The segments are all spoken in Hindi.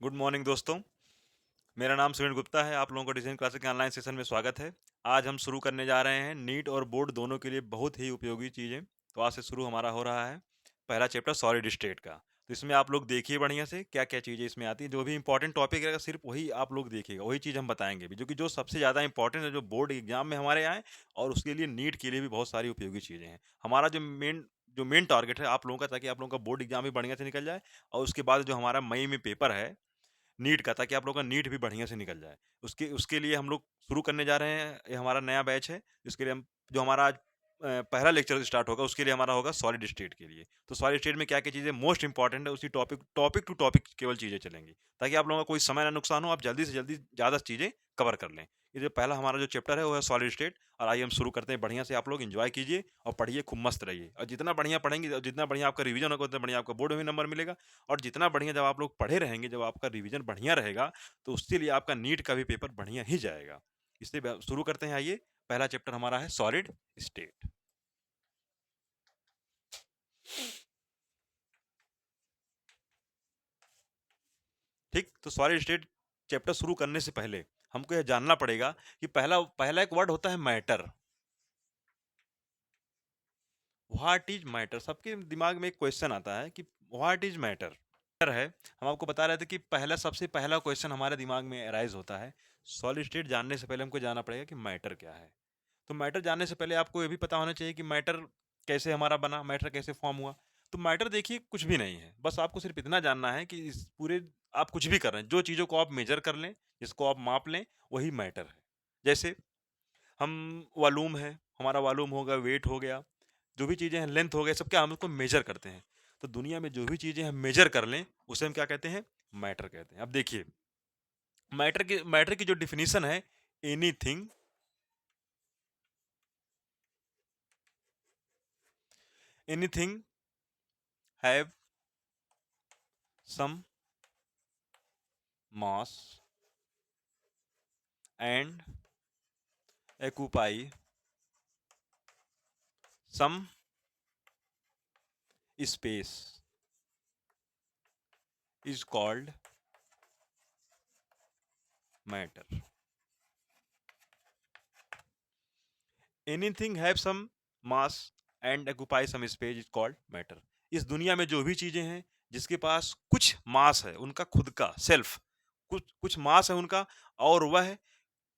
गुड मॉर्निंग दोस्तों। मेरा नाम सुनील गुप्ता है। आप लोगों का डिज़ाइन क्लासेस के ऑनलाइन सेशन में स्वागत है। आज हम शुरू करने जा रहे हैं नीट और बोर्ड दोनों के लिए बहुत ही उपयोगी चीज़ें। तो आज से शुरू हमारा हो रहा है पहला चैप्टर सॉलिड स्टेट का। तो इसमें आप लोग देखिए बढ़िया से क्या क्या चीज़ें इसमें आती हैं। जो भी इंपॉर्टेंट टॉपिक रहेगा सिर्फ वही आप लोग देखिएगा, वही चीज़ हम बताएंगे भी, जो कि जो सबसे ज़्यादा इंपॉर्टेंट है, जो बोर्ड एग्जाम में हमारे आए और उसके लिए नीट के लिए भी बहुत सारी उपयोगी चीज़ें हैं। हमारा जो मेन टारगेट है आप लोगों का, ताकि आप लोगों का बोर्ड एग्जाम भी बढ़िया से निकल जाए और उसके बाद जो हमारा मई में पेपर है नीट का, ताकि आप लोगों का नीट भी बढ़िया से निकल जाए। उसके उसके लिए हम लोग शुरू करने जा रहे हैं, ये हमारा नया बैच है। इसके लिए हम जो हमारा आज पहला लेक्चर स्टार्ट होगा उसके लिए हमारा होगा सॉलिड स्टेट के लिए। तो सॉलिड स्टेट में क्या-क्या चीज़ें मोस्ट इंपॉर्टेंट है, उसी टॉपिक टॉपिक टू टॉपिक केवल चीज़ें चलेंगी, ताकि आप लोगों का कोई समय ना नुकसान हो, आप जल्दी से जल्दी ज़्यादा चीज़ें कवर कर लें। ये जो पहला हमारा जो चैप्टर है वो है सॉलिड स्टेट। और आइए हम शुरू करते हैं। बढ़िया से आप लोग एन्जॉय कीजिए और पढ़िए, खूब मस्त रहिए। और जितना बढ़िया पढ़ेंगे और जितना बढ़िया आपका रिवीजन होगा, उतना बढ़िया आपका बोर्ड में भी नंबर मिलेगा। और जितना बढ़िया जब आप लोग पढ़े रहेंगे, जब आपका रिवीजन बढ़िया रहेगा, तो उसके लिए आपका नीट का भी पेपर बढ़िया ही जाएगा। इसलिए शुरू करते हैं। आइए, पहला चैप्टर हमारा है सॉलिड स्टेट। ठीक, तो सॉलिड स्टेट चैप्टर शुरू करने से पहले हमको यह जानना पड़ेगा कि पहला पहला एक वर्ड होता है मैटर। What is matter? सबके दिमाग में एक क्वेश्चन आता है कि व्हाट इज मैटर है। हम आपको बता रहे थे कि सबसे पहला क्वेश्चन हमारे दिमाग में अराइज होता है। सॉलिड स्टेट जानने से पहले हमको जानना पड़ेगा कि मैटर क्या है। तो मैटर जानने से पहले आपको ये भी पता होना चाहिए कि मैटर कैसे हमारा बना, मैटर कैसे फॉर्म हुआ। तो मैटर देखिए कुछ भी नहीं है, बस आपको सिर्फ इतना जानना है कि इस पूरे आप कुछ भी कर रहे हैं, जो चीज़ों को आप मेजर कर लें, जिसको आप माप लें, वही मैटर है। जैसे हम वॉल्यूम है, हमारा वॉल्यूम होगा, वेट हो गया, जो भी चीज़ें हैं, लेंथ हो गया, सब क्या हम उसको मेजर करते हैं। तो दुनिया में जो भी चीज़ें हम मेजर कर लें, उसे हम क्या कहते हैं? मैटर कहते हैं। अब देखिए, मैटर की जो डिफिनीशन है, anything anything have some mass and occupy some space is called matter. Anything have some mass and occupy some space is called matter. इस दुनिया में जो भी चीजें हैं जिसके पास कुछ मास है, उनका खुद का सेल्फ, कुछ कुछ मास है उनका, और वह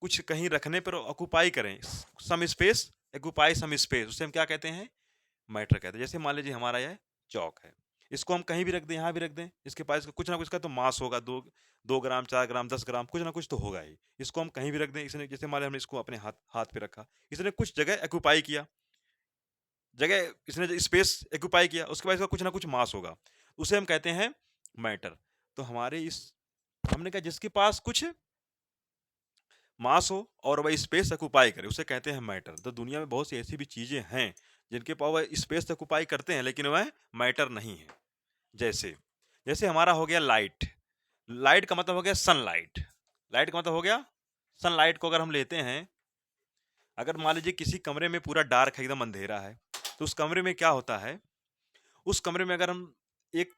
कुछ कहीं रखने पर ऑक्युपाई करें some space, occupy some space, उसे हम क्या कहते हैं? मैटर कहते हैं। जैसे मान लीजिए हमारा यह चौक है, इसको हम कहीं भी रख दें, यहाँ भी रख दें, इसके पास कुछ ना कुछ का तो मास होगा, 2 ग्राम, 4 ग्राम, 10 ग्राम, कुछ ना कुछ तो होगा ही। इसको हम कहीं भी रख दें, इसने जैसे मान लिया हमने इसको अपने हाथ हाथ पे रखा, इसने कुछ जगह एक्यूपाई किया, जगह इसने स्पेस एक्यूपाई किया, उसके बाद इसका कुछ ना कुछ मास होगा, उसे हम कहते हैं मैटर। तो हमारे इस हमने कहा जिसके पास कुछ मास हो और वह स्पेस ऑक्युपाई करे, उसे कहते हैं मैटर। तो दुनिया में बहुत सी ऐसी भी चीजें हैं जिनके पास वह स्पेस ऑक्युपाई करते हैं लेकिन वह मैटर नहीं है। जैसे जैसे हमारा हो गया लाइट। लाइट का मतलब हो गया सनलाइट। लाइट का मतलब हो गया सनलाइट। को अगर हम लेते हैं, अगर मान लीजिए किसी कमरे में पूरा डार्क है, एकदम अंधेरा है, तो उस कमरे में क्या होता है, उस कमरे में अगर हम एक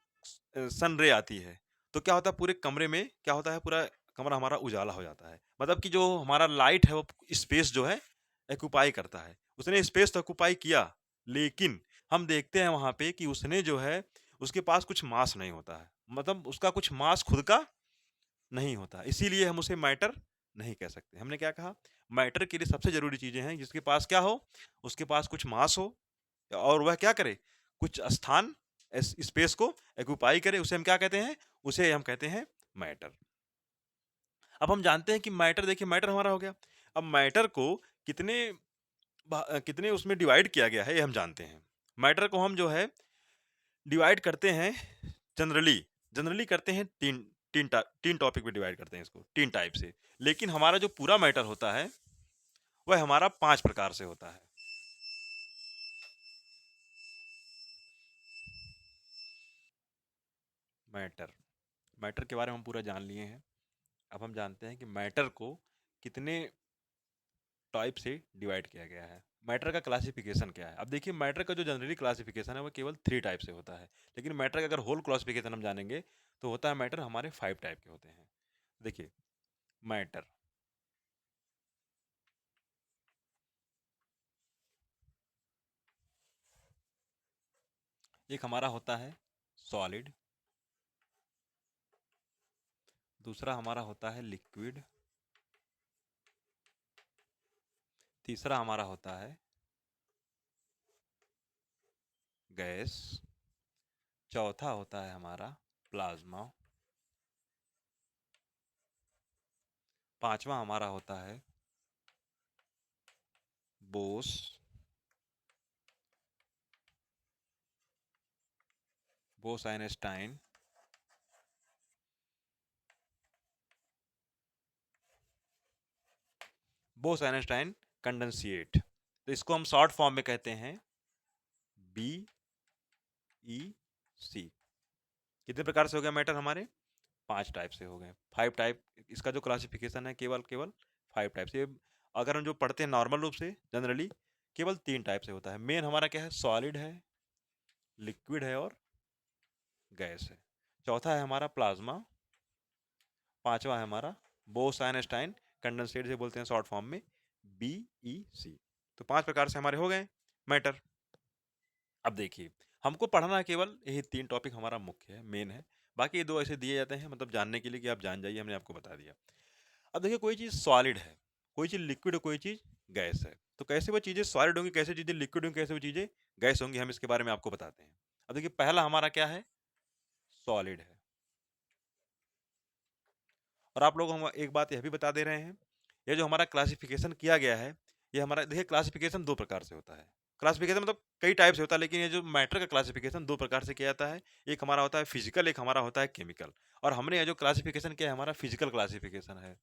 सन रे आती है, तो क्या होता है, पूरे कमरे में क्या होता है, पूरा कमरा हमारा उजाला हो जाता है। मतलब कि जो हमारा लाइट है वो स्पेस जो है एक्यूपाई करता है। उसने स्पेस तो एक्यूपाई किया, लेकिन हम देखते हैं वहां पे कि उसने जो है, उसके पास कुछ मास नहीं होता है, मतलब उसका कुछ मास खुद का नहीं होता, इसीलिए हम उसे मैटर नहीं कह सकते। हमने क्या कहा? मैटर के लिए सबसे जरूरी चीजें हैं जिसके पास क्या हो, उसके पास कुछ मास हो और वह क्या करे, कुछ स्थान स्पेस को एक्यूपाई करे, उसे हम क्या कहते हैं? उसे हम कहते हैं मैटर। अब हम जानते हैं कि मैटर, देखिए मैटर हमारा हो गया। अब मैटर को कितने कितने उसमें डिवाइड किया गया है ये हम जानते हैं। मैटर को हम जो है डिवाइड करते हैं, जनरली जनरली करते हैं तीन टॉपिक में डिवाइड करते हैं इसको, तीन टाइप से। लेकिन हमारा जो पूरा मैटर होता है वह हमारा 5 प्रकार से होता है। मैटर मैटर के बारे में हम पूरा जान लिए हैं। अब हम जानते हैं कि मैटर को कितने टाइप से डिवाइड किया गया है, मैटर का क्लासिफिकेशन क्या है। अब देखिए, मैटर का जो जनरली क्लासिफिकेशन है वो केवल 3 टाइप से होता है, लेकिन मैटर का अगर होल क्लासिफिकेशन हम जानेंगे तो होता है मैटर हमारे 5 टाइप के होते हैं। देखिए, मैटर, एक हमारा होता है सॉलिड, दूसरा हमारा होता है लिक्विड, तीसरा हमारा होता है गैस, चौथा होता है हमारा प्लाज्मा, पांचवा हमारा होता है बोस, बोस आइंस्टाइन, बोस आइंस्टाइन कंडेंसिएट। तो इसको हम शॉर्ट फॉर्म में कहते हैं BEC। कितने प्रकार से हो गया मैटर हमारे? 5 टाइप से हो गए, 5 टाइप। इसका जो क्लासिफिकेशन है केवल केवल 5 टाइप से। अगर हम जो पढ़ते हैं नॉर्मल रूप से जनरली केवल 3 टाइप से होता है। मेन हमारा क्या है? सॉलिड है, लिक्विड है और गैस है। चौथा है हमारा प्लाज्मा, पांचवा है हमारा बोस आइंस्टाइन कंडेंसेट से बोलते हैं शॉर्ट फॉर्म में BEC। तो 5 प्रकार से हमारे हो गए मैटर। अब देखिए, हमको पढ़ना है केवल यही 3 टॉपिक हमारा मुख्य है, मेन है। बाकी ये 2 ऐसे दिए जाते हैं मतलब जानने के लिए कि आप जान जाइए, हमने आपको बता दिया। अब देखिए, कोई चीज़ सॉलिड है, कोई चीज़ लिक्विड है, कोई चीज़ गैस है। तो कैसे वो चीज़ें सॉलिड होंगी, कैसे चीज़ें लिक्विड होंगी, कैसे वो चीज़ें गैस होंगी, हम इसके बारे में आपको बताते हैं। अब देखिए, पहला हमारा क्या है? सॉलिड है। और आप लोग हम एक बात यह भी बता दे रहे हैं, ये जो हमारा क्लासिफिकेशन किया गया है, ये हमारा देखिए क्लासिफिकेशन 2 प्रकार से होता है। क्लासिफिकेशन मतलब कई टाइप से होता है, लेकिन ये जो मैटर का क्लासिफिकेशन 2 प्रकार से किया जाता है। एक हमारा होता है फिजिकल, एक हमारा होता है केमिकल। और हमने ये जो क्लासिफिकेशन किया है हमारा फिजिकल क्लासिफिकेशन है,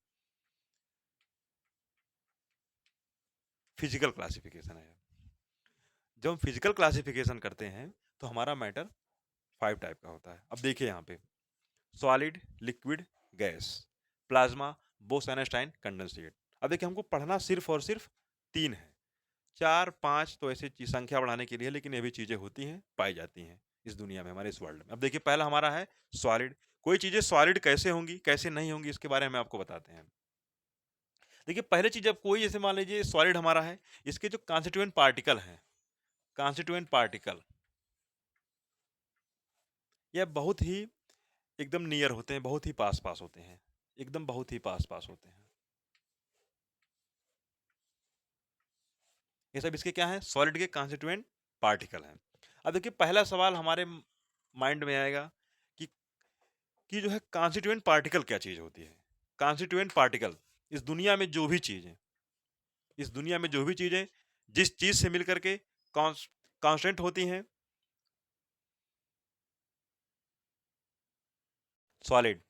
फिजिकल क्लासिफिकेशन है। जब हम फिजिकल क्लासिफिकेशन करते हैं तो हमारा मैटर 5 टाइप का होता है। अब देखिए यहाँ पे solid, liquid, gas, plasma, Bose Einstein condensate. अब देखिए, हमको पढ़ना सिर्फ और सिर्फ 3 है। 4 5 तो ऐसी संख्या बढ़ाने के लिए, लेकिन ये भी चीजें होती हैं, पाई जाती हैं इस दुनिया में, हमारे इस वर्ल्ड में। अब देखिए, पहला हमारा है सॉलिड। कोई चीजें सॉलिड कैसे होंगी कैसे नहीं होंगी इसके बारे में आपको बताते हैं। देखिए, पहले चीज, जब कोई जैसे मान लीजिए सॉलिड हमारा है, इसके जो कॉन्स्टिट्यूएंट पार्टिकल हैं, कॉन्स्टिट्यूएंट पार्टिकल, यह बहुत ही एकदम नियर होते हैं, बहुत ही पास पास होते हैं, एकदम बहुत ही पास पास होते हैं। ये सब इसके क्या है? सॉलिड के कॉन्स्टिट्यूएंट पार्टिकल हैं। अब देखिए, पहला सवाल हमारे माइंड में आएगा कि जो है कॉन्स्टिट्यूएंट पार्टिकल क्या चीज होती है? कॉन्स्टिट्यूएंट पार्टिकल, इस दुनिया में जो भी चीज है, इस दुनिया में जो भी चीजें जिस चीज से मिलकर के कांस्टेंट होती हैं, सॉलिड,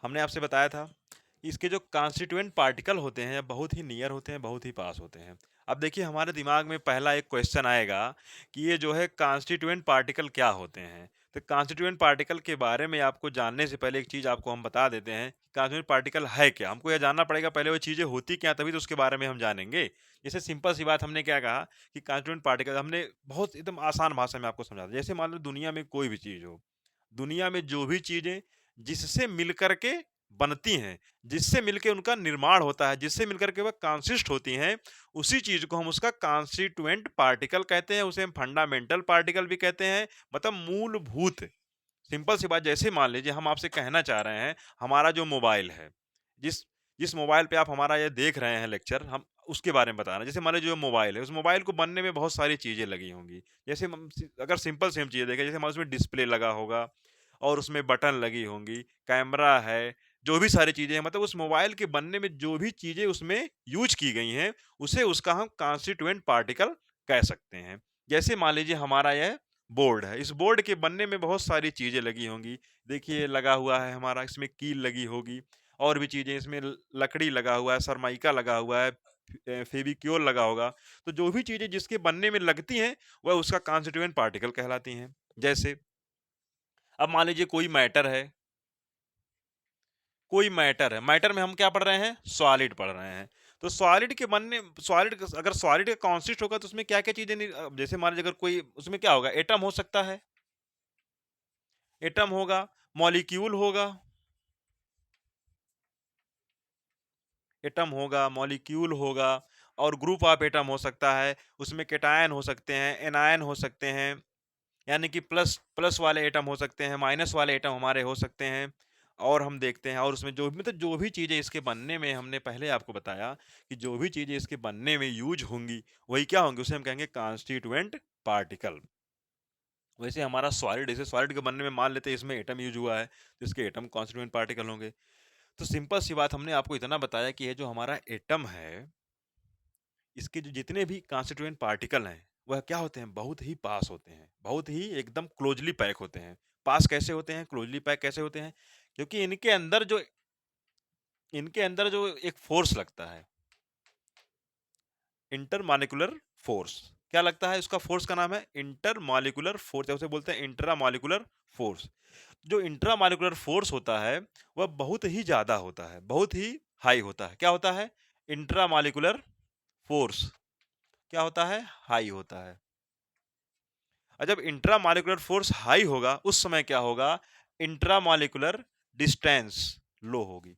हमने आपसे बताया था कि इसके जो कॉन्स्टिट्यूएंट पार्टिकल होते हैं बहुत ही नियर होते हैं, बहुत ही पास होते हैं। अब देखिए, हमारे दिमाग में पहला एक क्वेश्चन आएगा कि ये जो है कॉन्स्टिट्यूएंट पार्टिकल क्या होते हैं। तो कॉन्स्टिट्यूएंट पार्टिकल के बारे में आपको जानने से पहले एक चीज आपको हम बता देते हैं, कॉन्स्टिट्यूएंट पार्टिकल है क्या। हमको यह जानना पड़ेगा पहले वो चीजें होती क्या, तभी तो उसके बारे में हम जानेंगे। जैसे सिंपल सी बात, हमने क्या कहा कि कॉन्स्टिट्यूएंट पार्टिकल हमने बहुत एकदम आसान भाषा में आपको समझा दिया। जैसे मान लो दुनिया में कोई भी चीज हो, दुनिया में जो भी चीजें जिससे मिलकर के बनती हैं, जिससे मिलके उनका निर्माण होता है, जिससे मिलकर के वह कंसिस्ट होती हैं, उसी चीज को हम उसका कॉन्स्टिट्यूएंट पार्टिकल कहते हैं। उसे हम फंडामेंटल पार्टिकल भी कहते हैं, मतलब मूलभूत। सिंपल सी बात, जैसे मान लीजिए हम आपसे कहना चाह रहे हैं, हमारा जो मोबाइल है, जिस जिस मोबाइल पे आप हमारा ये देख रहे हैं लेक्चर, हम उसके बारे में बता रहे हैं। जैसे मान लीजिए जो मोबाइल है, उस मोबाइल को बनने में बहुत सारी चीजें लगी होंगी। जैसे अगर सिंपल से हम चीजें देखें, जैसे हमारे उसमें डिस्प्ले लगा होगा और उसमें बटन लगी होंगी, कैमरा है, जो भी सारी चीजें हैं, मतलब उस मोबाइल के बनने में जो भी चीजें उसमें यूज की गई हैं, उसे उसका हम कॉन्स्टिट्यूएंट पार्टिकल कह सकते हैं। जैसे मान लीजिए हमारा यह बोर्ड है, इस बोर्ड के बनने में बहुत सारी चीजें लगी होंगी। देखिए, लगा हुआ है हमारा, इसमें कील लगी होगी, और भी चीजें इसमें, लकड़ी लगा हुआ है, सरमाइका लगा हुआ है, फेविक्योल लगा होगा। तो जो भी चीजें जिसके बनने में लगती हैं, वह उसका कॉन्स्टिट्यूएंट पार्टिकल कहलाती हैं। जैसे अब मान लीजिए कोई मैटर है, कोई मैटर है, मैटर में हम क्या पढ़ रहे हैं? सॉलिड पढ़ रहे हैं। तो सॉलिड के बनने, सॉलिड अगर सॉलिड का कॉन्सिस्ट होगा तो उसमें क्या क्या चीजें जैसे मान लीजिए अगर कोई उसमें क्या होगा, एटम हो सकता है, एटम होगा, मॉलिक्यूल होगा, एटम होगा, मॉलिक्यूल होगा, और ग्रुप ऑफ एटम हो सकता है। उसमें कैटायन हो सकते हैं, एनायन हो सकते हैं, यानी कि प्लस प्लस वाले एटम हो सकते हैं, माइनस वाले एटम हमारे हो सकते हैं। और हम देखते हैं, और उसमें जो मतलब जो भी चीज़ें इसके बनने में, हमने पहले आपको बताया कि जो भी चीज़ें इसके बनने में यूज होंगी वही क्या होंगी, उसे हम कहेंगे कॉन्स्टिट्यूएंट पार्टिकल। वैसे हमारा सॉलिड, जैसे सॉलिड के बनने में मान लेते हैं इसमें एटम यूज हुआ है, तो इसके एटम कॉन्स्टिट्यूएंट पार्टिकल होंगे। तो सिंपल सी बात, हमने आपको इतना बताया कि ये जो हमारा एटम है, इसके जो जितने भी कॉन्स्टिट्यूएंट पार्टिकल हैं वह क्या होते हैं, बहुत ही पास होते हैं, बहुत ही एकदम क्लोजली पैक होते हैं। पास कैसे होते हैं, क्लोजली पैक कैसे होते हैं, क्योंकि इनके अंदर जो एक फोर्स लगता है, इंटरमॉलिक्यूलर फोर्स, क्या लगता है, उसका फोर्स का नाम है इंटरमॉलिक्यूलर फोर्स, उसे बोलते हैं इंट्रामॉलिक्यूलर फोर्स। जो इंट्रामॉलिक्यूलर फोर्स होता है वह बहुत ही ज्यादा होता है, बहुत ही हाई होता है। क्या होता है, इंट्रामॉलिक्यूलर फोर्स क्या होता है, हाई होता है। और जब इंट्रामॉलिक्यूलर फोर्स हाई होगा उस समय क्या होगा, इंट्रामॉलिक्यूलर डिस्टेंस लो होगी।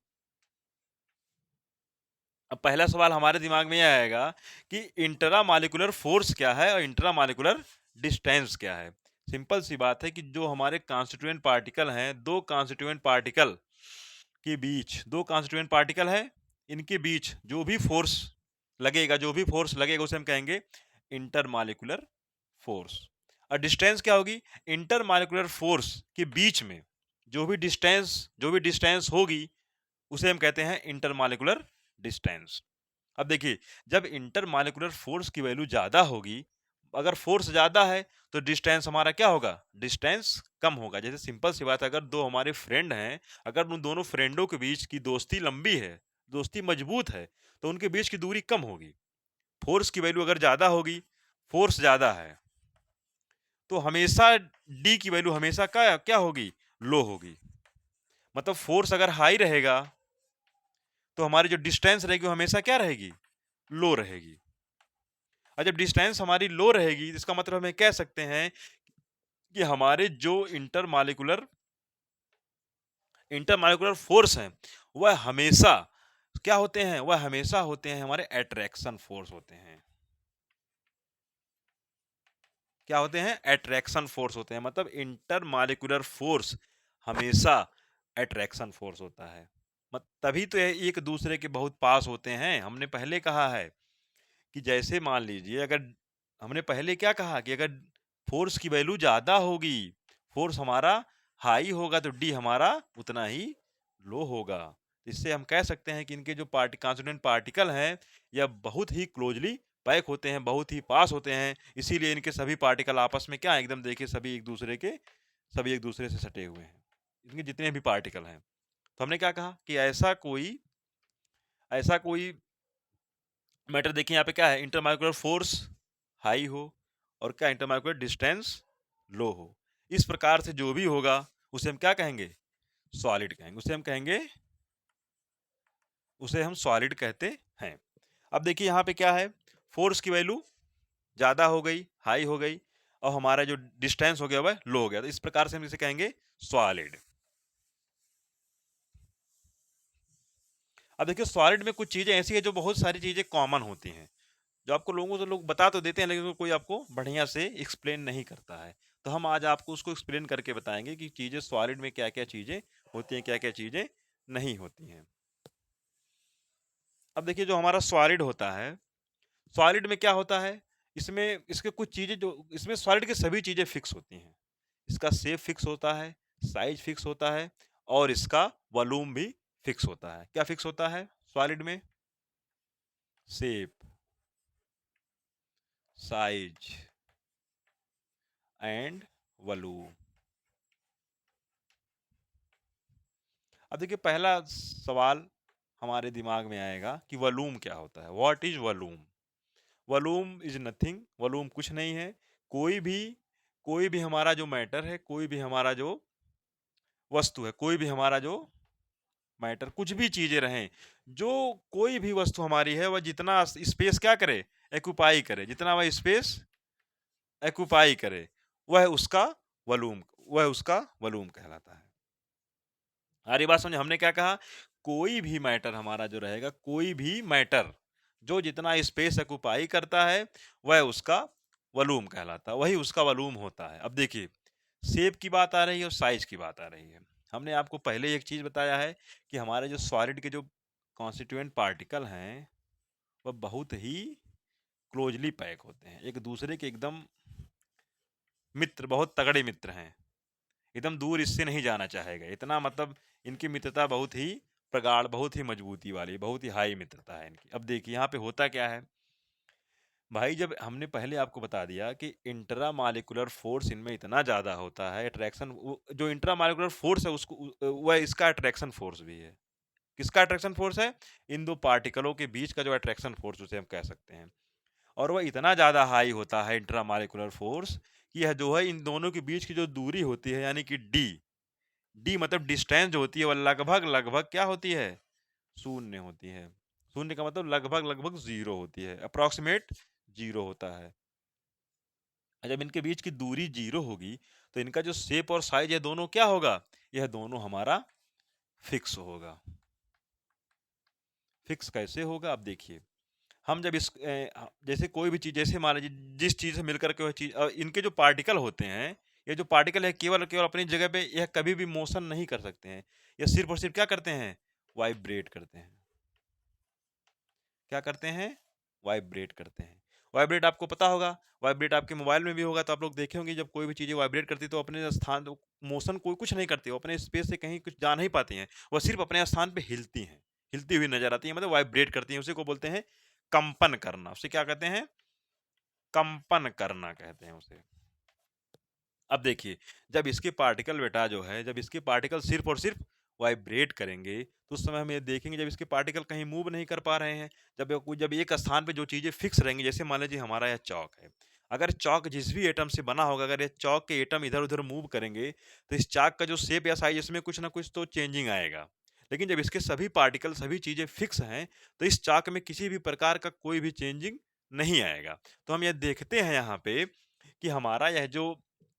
अब पहला सवाल हमारे दिमाग में यह आएगा कि इंट्रामॉलिक्यूलर फोर्स क्या है और इंट्रामॉलिक्यूलर डिस्टेंस क्या है। सिंपल सी बात है कि जो हमारे कॉन्स्टिट्यूएंट पार्टिकल हैं, दो कॉन्स्टिट्यूएंट पार्टिकल के बीच, दो कॉन्स्टिट्यूएंट पार्टिकल है, इनके बीच जो भी फोर्स लगेगा उसे हम कहेंगे इंटरमॉलिक्यूलर फोर्स। और डिस्टेंस क्या होगी, इंटरमॉलिक्यूलर फोर्स के बीच में जो भी डिस्टेंस होगी उसे हम कहते हैं इंटरमॉलिक्यूलर डिस्टेंस। अब देखिए, जब इंटरमॉलिक्यूलर फोर्स की वैल्यू ज्यादा होगी, अगर फोर्स ज्यादा है तो डिस्टेंस हमारा क्या होगा, डिस्टेंस कम होगा। जैसे सिंपल सी बात है, अगर दो हमारे फ्रेंड हैं, अगर उन दोनों फ्रेंडों के बीच की दोस्ती लंबी है, दोस्ती मजबूत है, तो उनके बीच की दूरी कम होगी। फोर्स की वैल्यू अगर ज्यादा होगी, फोर्स ज्यादा है, तो हमेशा डी की वैल्यू हमेशा क्या क्या होगी, लो होगी। मतलब फोर्स अगर हाई रहेगा तो हमारी जो डिस्टेंस रहेगी वो हमेशा क्या रहेगी, लो रहेगी। और जब डिस्टेंस हमारी लो रहेगी, इसका मतलब हमें कह सकते हैं कि हमारे जो इंटरमॉलिक्यूलर फोर्स हैं वह हमेशा क्या होते हैं, वह हमेशा होते हैं हमारे अट्रैक्शन फोर्स होते हैं। क्या होते हैं, अट्रैक्शन फोर्स होते हैं। मतलब इंटरमॉलिक्यूलर फोर्स हमेशा अट्रैक्शन फोर्स होता है। तभी तो ये एक दूसरे के बहुत पास होते हैं। हमने पहले कहा है कि जैसे मान लीजिए, अगर हमने पहले क्या कहा कि अगर फोर्स की वैल्यू ज्यादा होगी, फोर्स हमारा हाई होगा, तो डी हमारा उतना ही लो होगा। इससे हम कह सकते हैं कि इनके जो कॉन्स्टिट्यूएंट पार्टिकल हैं यह बहुत ही क्लोजली पैक होते हैं, बहुत ही पास होते हैं। इसीलिए इनके सभी पार्टिकल आपस में क्या है, एकदम देखिए सभी एक दूसरे से सटे हुए हैं, इनके जितने भी पार्टिकल हैं। तो हमने क्या कहा कि ऐसा कोई मैटर, देखिए यहाँ पे क्या है, इंटरमॉलिक्यूलर फोर्स हाई हो और क्या, इंटरमॉलिक्यूलर डिस्टेंस लो हो। इस प्रकार से जो भी होगा उसे हम क्या कहेंगे, सॉलिड कहेंगे, उसे हम सॉलिड कहते हैं। अब देखिए यहाँ पे क्या है, फोर्स की वैल्यू ज्यादा हो गई, हाई हो गई, और हमारा जो डिस्टेंस हो गया वह लो हो गया, तो इस प्रकार से हम इसे कहेंगे सॉलिड। अब देखिए, सॉलिड में कुछ चीजें ऐसी है जो बहुत सारी चीजें कॉमन होती हैं, जो आपको लोगों से लोग बता तो देते हैं लेकिन कोई आपको बढ़िया से एक्सप्लेन नहीं करता है। तो हम आज आपको उसको एक्सप्लेन करके बताएंगे कि चीजें सॉलिड में क्या क्या चीजें होती हैं, क्या क्या चीजें नहीं होती हैं। अब देखिए, जो हमारा सॉलिड होता है, सॉलिड में क्या होता है, इसमें इसके कुछ चीजें जो इसमें सॉलिड की सभी चीजें फिक्स होती हैं। इसका शेप फिक्स होता है, साइज फिक्स होता है, और इसका वॉल्यूम भी फिक्स होता है। क्या फिक्स होता है सॉलिड में, शेप, साइज एंड वॉल्यूम। अब देखिए, पहला सवाल हमारे दिमाग में आएगा कि वॉल्यूम क्या होता है, what is volume. Volume is nothing, volume कुछ नहीं है। कोई भी कोई भी हमारा जो मैटर है, कोई भी हमारा जो वस्तु है, कोई भी हमारा जो मैटर, कुछ भी चीजें रहें, जो कोई भी वस्तु हमारी है, वह जितना स्पेस क्या करे, एक्यूपाई करे, जितना वह स्पेस एक्यूपाई करे, वह उसका वॉल्यूम कहलाता है। आ रही बात समझ? हमने क्या कहा? कोई भी मैटर हमारा जो रहेगा, कोई भी मैटर जो जितना स्पेस ऑक्युपाई करता है, वह उसका वॉल्यूम कहलाता है, वही उसका वॉल्यूम होता है। अब देखिए, शेप की बात आ रही है और साइज़ की बात आ रही है। हमने आपको पहले एक चीज़ बताया है कि हमारे जो सॉलिड के जो कॉन्स्टिट्यूएंट पार्टिकल हैं, वह बहुत ही क्लोज़ली पैक होते हैं। एक दूसरे के एकदम मित्र, बहुत तगड़े मित्र हैं। एकदम दूर इससे नहीं जाना चाहेगा। इतना मतलब इनकी मित्रता बहुत ही प्रगाढ़, बहुत ही मजबूती वाली, बहुत ही हाई मित्रता है इनकी। अब देखिए यहाँ पे होता क्या है, भाई जब हमने पहले आपको बता दिया कि इंट्रा मॉलिक्यूलर फोर्स इनमें इतना ज़्यादा होता है, अट्रैक्शन जो इंट्रा मॉलिक्यूलर फोर्स है उसको वह इसका अट्रैक्शन फोर्स भी है। किसका अट्रैक्शन फोर्स है? इन दो पार्टिकलों के बीच का जो अट्रैक्शन फोर्स उसे हम कह सकते हैं। और वह इतना ज़्यादा हाई होता है इंट्रा मॉलिक्यूलर फोर्स कि यह जो है इन दोनों के बीच की जो दूरी होती है यानी कि डी, डी मतलब डिस्टेंस जो होती है वह लगभग लगभग क्या होती है? शून्य होती है। शून्य का मतलब लगभग लगभग जीरो होती है, अप्रॉक्सीमेट जीरो होता है। और जब इनके बीच की दूरी जीरो होगी तो इनका जो शेप और साइज है दोनों क्या होगा? यह दोनों हमारा फिक्स होगा। फिक्स कैसे होगा? अब देखिए, हम जब जैसे कोई भी चीज, जैसे मान लीजिए जिस चीज से मिलकर के वह चीज, इनके जो पार्टिकल होते हैं, ये जो पार्टिकल है केवल केवल अपनी जगह पे यह कभी भी मोशन नहीं कर सकते हैं। यह सिर्फ और सिर्फ क्या करते हैं? वाइब्रेट करते हैं। क्या करते हैं? वाइब्रेट करते हैं। वाइब्रेट आपको पता होगा, वाइब्रेट आपके मोबाइल में भी होगा, तो आप लोग देखे होंगे जब कोई भी चीज़ें वाइब्रेट करती है तो अपने स्थान, मोशन कोई कुछ नहीं करती, वो अपने स्पेस से कहीं कुछ जा नहीं पाती हैं, वह सिर्फ अपने स्थान पे हिलती हैं, हिलती हुई नजर आती है, मतलब वाइब्रेट करती हैं। उसी को बोलते हैं कंपन करना। उसे क्या कहते हैं? कंपन करना कहते हैं उसे। अब देखिए, जब इसके पार्टिकल बेटा जो है, जब इसके पार्टिकल सिर्फ और सिर्फ वाइब्रेट करेंगे तो उस समय हम ये देखेंगे जब इसके पार्टिकल कहीं मूव नहीं कर पा रहे हैं, जब एक स्थान पे जो चीजें फिक्स रहेंगी, जैसे मान लीजिए हमारा यह चौक है, अगर चौक जिस भी एटम से बना होगा, अगर ये चौक के एटम इधर उधर मूव करेंगे तो इस चाक का जो शेप या साइज, इसमें कुछ ना कुछ तो चेंजिंग आएगा। लेकिन जब इसके सभी पार्टिकल, सभी चीजें फिक्स हैं, तो इस चाक में किसी भी प्रकार का कोई भी चेंजिंग नहीं आएगा। तो हम ये देखते हैं यहाँ पे कि हमारा यह जो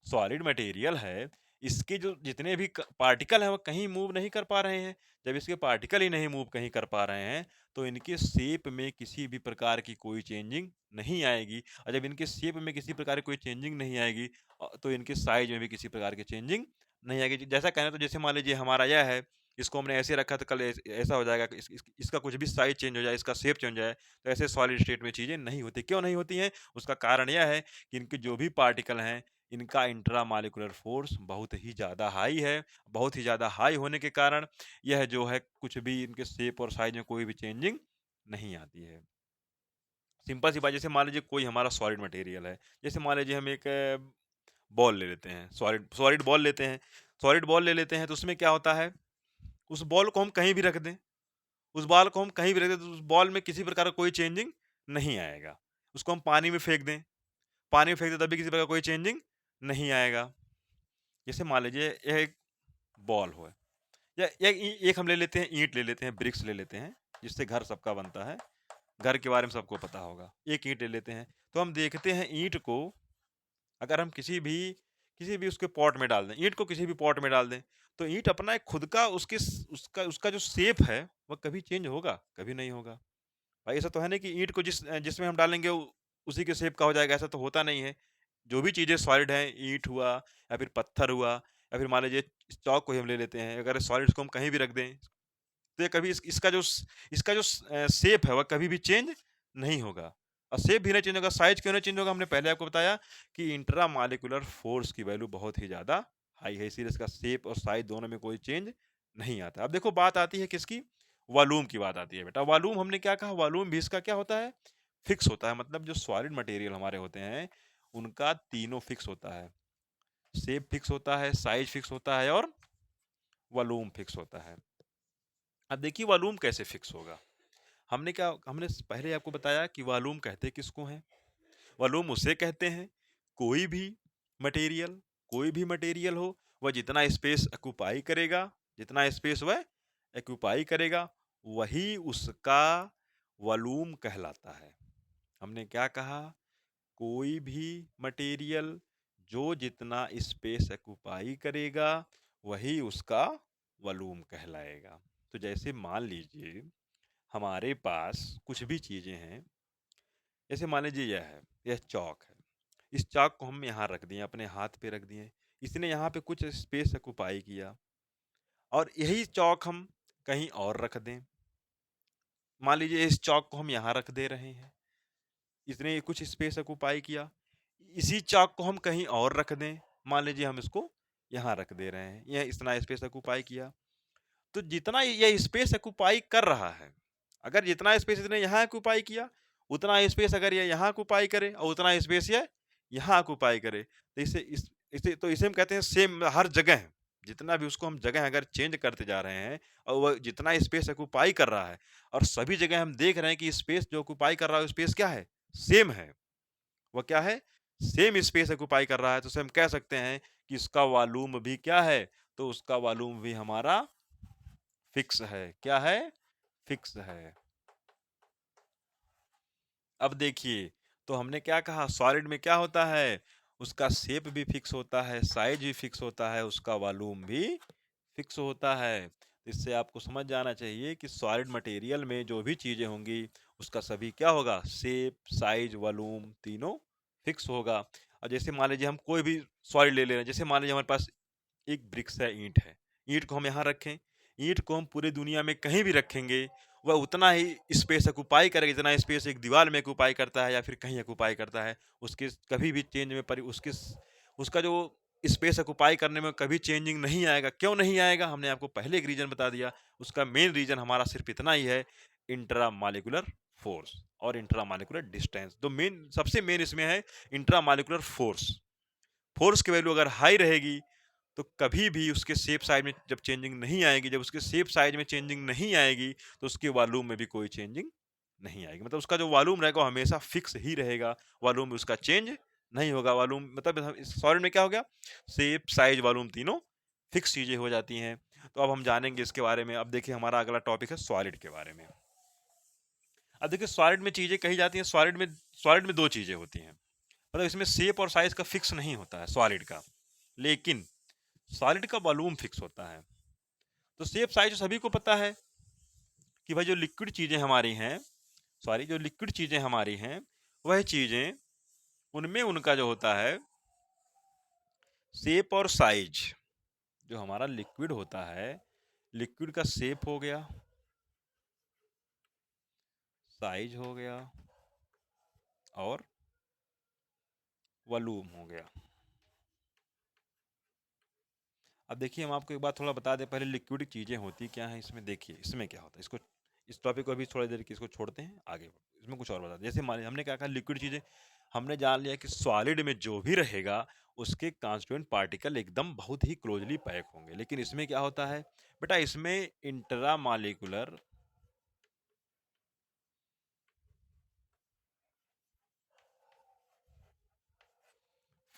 सॉलिड मटेरियल है, इसके जो जितने भी पार्टिकल हैं वो कहीं मूव नहीं कर पा रहे हैं। जब इसके पार्टिकल ही नहीं मूव कहीं कर पा रहे हैं तो इनके शेप में किसी भी प्रकार की कोई चेंजिंग नहीं आएगी, और जब इनके शेप में किसी प्रकार की कोई चेंजिंग नहीं आएगी तो इनके साइज में भी किसी प्रकार की चेंजिंग नहीं आएगी। जैसा कहना, तो जैसे मान लीजिए हमारा यह है, इसको हमने ऐसे रखा तो कल ऐसा हो जाएगा कि इसका कुछ भी साइज चेंज हो जाए, इसका शेप चेंज हो जाए, तो ऐसे सॉलिड स्टेट में चीजें नहीं होती। क्यों नहीं होती हैं? उसका कारण यह है कि इनके जो भी पार्टिकल हैं, इनका इंट्रा मॉलिक्यूलर फोर्स बहुत ही ज़्यादा हाई है। बहुत ही ज़्यादा हाई होने के कारण यह जो है कुछ भी इनके शेप और साइज में कोई भी चेंजिंग नहीं आती है। सिंपल सी बात, जैसे मान लीजिए कोई हमारा सॉलिड मटेरियल है, जैसे मान लीजिए हम एक बॉल ले लेते हैं, सॉलिड सॉलिड बॉल लेते हैं, सॉलिड बॉल ले लेते हैं, तो उसमें क्या होता है, उस बॉल को हम कहीं भी रख दें, उस बॉल को हम कहीं भी रख दें तो उस बॉल में किसी प्रकार का कोई चेंजिंग नहीं आएगा। उसको हम पानी में फेंक दें, पानी में फेंक दें तब भी किसी प्रकार का कोई चेंजिंग नहीं आएगा। जैसे मान लीजिए यह एक बॉल हो, या एक हम ले लेते हैं, ईंट ले लेते हैं, ब्रिक्स ले लेते हैं, जिससे घर सबका बनता है, घर के बारे में सबको पता होगा। एक ईंट ले लेते हैं, तो हम देखते हैं ईंट को अगर हम किसी भी उसके पॉट में डाल दें, ईंट को किसी भी पॉट में डाल दें, तो ईंट अपना एक खुद का उसका उसका जो शेप है वह कभी चेंज होगा? कभी नहीं होगा। भाई ऐसा तो है नहीं कि ईंट को जिसमें हम डालेंगे उसी के शेप का हो जाएगा, ऐसा तो होता नहीं है। जो भी चीज़ें सॉलिड हैं, ईंट हुआ या फिर पत्थर हुआ या फिर मान लीजिए इस चौक को ही हम ले लेते हैं, अगर सॉलिड्स को हम कहीं भी रख दें तो ये कभी इसका जो शेप है वह कभी भी चेंज नहीं होगा। और शेप भी नहीं चेंज होगा, साइज क्यों नहीं चेंज होगा? हमने पहले आपको बताया कि इंट्रा मॉलिक्यूलर फोर्स की वैल्यू बहुत ही ज़्यादा हाई है, इसीलिए इसका शेप और साइज दोनों में कोई चेंज नहीं आता। अब देखो बात आती है किसकी? वॉल्यूम की बात आती है बेटा। वॉल्यूम हमने क्या कहा? वॉल्यूम भी इसका क्या होता है? फिक्स होता है। मतलब जो सॉलिड मटेरियल हमारे होते हैं उनका तीनों फिक्स होता है। शेप फिक्स होता है, साइज फिक्स होता है और वॉल्यूम फिक्स होता है। अब देखिए वॉल्यूम कैसे फिक्स होगा? हमने पहले आपको बताया कि वॉल्यूम कहते किसको हैं? वॉल्यूम उसे कहते हैं कोई भी मटेरियल, कोई भी मटेरियल हो, वह जितना स्पेस ऑक्युपाई करेगा, जितना स्पेस वह ऑक्युपाई करेगा, वही उसका वॉल्यूम कहलाता है। हमने क्या कहा? कोई भी मटेरियल जो जितना स्पेस ऑक्युपाई करेगा, वही उसका वॉल्यूम कहलाएगा। तो जैसे मान लीजिए हमारे पास कुछ भी चीजें हैं, जैसे मान लीजिए यह है, यह चौक है। इस चौक को हम यहाँ रख दिए, अपने हाथ पे रख दिए, इसने यहाँ पे कुछ स्पेस ऑक्युपाई किया, और यही चौक हम कहीं और रख दें। मान लीजिए इस चौक को हम यहाँ रख दे रहे हैं, इसने कुछ स्पेस ऑक्युपाई किया। इसी चौक को हम कहीं और रख दें, मान लीजिए हम इसको यहाँ रख दे रहे हैं, यह इतना स्पेस ऑक्युपाई किया। तो जितना ये स्पेस ऑक्युपाई कर रहा है, अगर जितना स्पेस इसने यहाँ ऑक्युपाई किया, उतना स्पेस अगर ये यहाँ ऑक्युपाई करे और उतना स्पेस ये यहाँ ऑक्युपाई करे, तो इसे हम कहते हैं सेम हर जगह है। जितना भी उसको हम जगह अगर चेंज करते जा रहे हैं और वह जितना स्पेस ऑक्युपाई कर रहा है, और सभी जगह हम देख रहे हैं कि स्पेस जो ऑक्युपाई कर रहा है स्पेस क्या है, सेम है। वह क्या है, सेम स्पेस ऑक्युपाई कर रहा है। तो उसे हम कह सकते हैं कि इसका वॉल्यूम भी क्या है, तो उसका वॉल्यूम भी हमारा फिक्स है। क्या है, फिक्स है। अब देखिए, तो हमने क्या कहा, सॉलिड में क्या होता है, उसका शेप भी फिक्स होता है, साइज भी फिक्स होता है, उसका वॉल्यूम भी फिक्स होता है। इससे आपको समझ जाना चाहिए कि सॉलिड मटेरियल में जो भी चीजें होंगी उसका सभी क्या होगा, शेप, साइज, वॉल्यूम तीनों फिक्स होगा। और जैसे मान लीजिए हम कोई भी सॉलिड ले ले रहे हैं, जैसे मान लीजिए हमारे पास एक ब्रिक्स है, ईंट है, ईंट को हम यहाँ रखें, ईंट को हम पूरी दुनिया में कहीं भी रखेंगे, वह उतना ही स्पेस ऑक्युपाई करेगा जितना स्पेस एक दीवार में ऑक्युपाई करता है या फिर कहीं ऑक्युपाई करता है। उसके कभी भी चेंज में उसका जो स्पेस ऑक्युपाई करने में कभी चेंजिंग नहीं आएगा। क्यों नहीं आएगा, हमने आपको पहले एक रीजन बता दिया। उसका मेन रीजन हमारा सिर्फ इतना ही है, इंट्रामॉलिक्यूलर फोर्स और इंट्रामॉलिक्यूलर डिस्टेंस। तो मेन, सबसे मेन इसमें है इंट्रामॉलिक्यूलर फोर्स। फोर्स की वैल्यू अगर हाई रहेगी तो कभी भी उसके शेप साइज में जब चेंजिंग नहीं आएगी, जब उसके शेप साइज में चेंजिंग नहीं आएगी तो उसके वॉल्यूम में भी कोई चेंजिंग नहीं आएगी। मतलब उसका जो वॉल्यूम रहेगा वो हमेशा फिक्स ही रहेगा, वॉल्यूम में उसका चेंज नहीं होगा। वॉल्यूम मतलब सॉलिड में क्या हो गया, शेप, साइज, वॉल्यूम तीनों फिक्स चीजें हो जाती हैं। तो अब हम जानेंगे इसके बारे में। अब देखिए हमारा अगला टॉपिक है सॉलिड के बारे में। अब देखिए सॉलिड में चीजें कही जाती हैं, सॉलिड में दो चीजें होती हैं। मतलब इसमें शेप और साइज का फिक्स नहीं होता है सॉलिड का, लेकिन सॉलिड का वॉल्यूम फिक्स होता है। तो शेप साइज सभी को पता है कि भाई जो लिक्विड चीजें हमारी हैं, सॉरी जो लिक्विड चीजें हमारी हैं, वह चीजें उनमें उनका जो होता है शेप और साइज, जो हमारा लिक्विड होता है, लिक्विड का शेप हो गया, साइज हो गया और वॉल्यूम हो गया। अब देखिए हम आपको एक बात थोड़ा बता दें, पहले लिक्विड चीजें होती क्या हैं इसमें। देखिए इसमें क्या होता है, इसको, इस टॉपिक को अभी थोड़ी देर की इसको छोड़ते हैं, आगे इसमें कुछ और बता दें। जैसे मान लिया हमने क्या कहा, लिक्विड चीजें, हमने जान लिया कि सॉलिड में जो भी रहेगा उसके कॉन्स्टिट्यूएंट पार्टिकल एकदम बहुत ही क्लोजली पैक होंगे। लेकिन इसमें क्या होता है बेटा, इसमें इंट्रा मॉलिक्यूलर